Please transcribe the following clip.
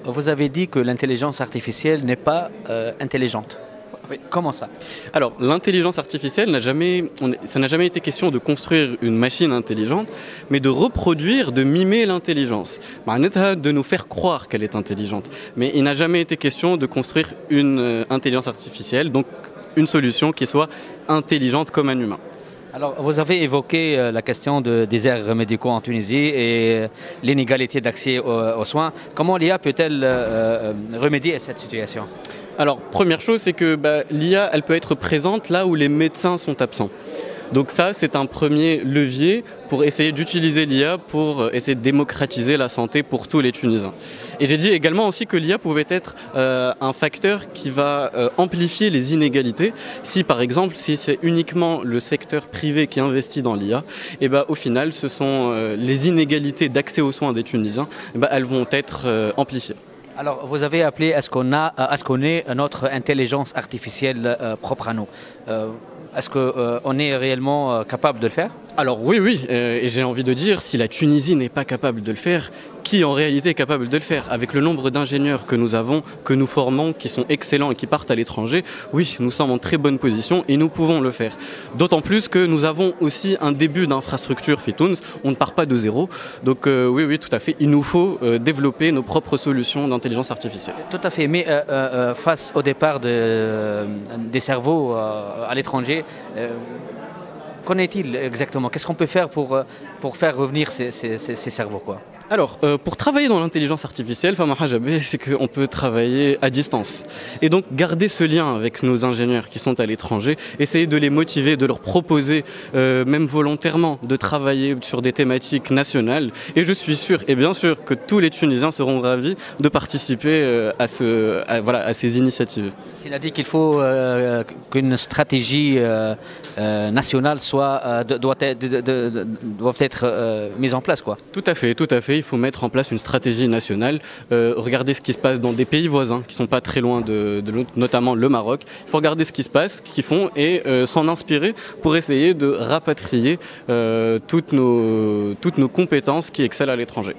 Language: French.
vous avez dit que l'intelligence artificielle n'est pas intelligente. Oui, comment ça? Alors, l'intelligence artificielle ça n'a jamais été question de construire une machine intelligente, mais de reproduire, de mimer l'intelligence. De nous faire croire qu'elle est intelligente. Mais il n'a jamais été question de construire une intelligence artificielle, donc une solution qui soit intelligente comme un humain. Alors, vous avez évoqué la question des déserts médicaux en Tunisie et l'inégalité d'accès aux soins. Comment l'IA peut-elle remédier à cette situation? Alors, première chose, c'est que l'IA, elle peut être présente là où les médecins sont absents. Donc ça, c'est un premier levier pour essayer d'utiliser l'IA pour essayer de démocratiser la santé pour tous les Tunisiens. Et j'ai dit également aussi que l'IA pouvait être un facteur qui va amplifier les inégalités. Si par exemple, si c'est uniquement le secteur privé qui investit dans l'IA, et au final, ce sont les inégalités d'accès aux soins des Tunisiens, elles vont être amplifiées. Alors, vous avez appelé à ce qu'on ait notre intelligence artificielle propre à nous. Est-ce qu'on est réellement capable de le faire? Alors oui, et j'ai envie de dire, si la Tunisie n'est pas capable de le faire, qui en réalité est capable de le faire? Avec le nombre d'ingénieurs que nous avons, que nous formons, qui sont excellents et qui partent à l'étranger, oui, nous sommes en très bonne position et nous pouvons le faire. D'autant plus que nous avons aussi un début d'infrastructure Fitounes, on ne part pas de zéro. Donc oui, tout à fait, il nous faut développer nos propres solutions d'intelligence artificielle. Tout à fait, mais face au départ des cerveaux à l'étranger, qu'en est-il exactement? Qu'est-ce qu'on peut faire pour faire revenir ces cerveaux, quoi? Alors, pour travailler dans l'intelligence artificielle, c'est qu'on peut travailler à distance. Et donc, garder ce lien avec nos ingénieurs qui sont à l'étranger, essayer de les motiver, de leur proposer, même volontairement, de travailler sur des thématiques nationales. Et je suis sûr, et bien sûr, que tous les Tunisiens seront ravis de participer à ces initiatives. Il a dit qu'il faut qu'une stratégie nationale doit être mise en place, quoi. Tout à fait. Il faut mettre en place une stratégie nationale. Regarder ce qui se passe dans des pays voisins qui ne sont pas très loin de notamment le Maroc. Il faut regarder ce qui se passe, ce qu'ils font et s'en inspirer pour essayer de rapatrier toutes nos compétences qui excellent à l'étranger.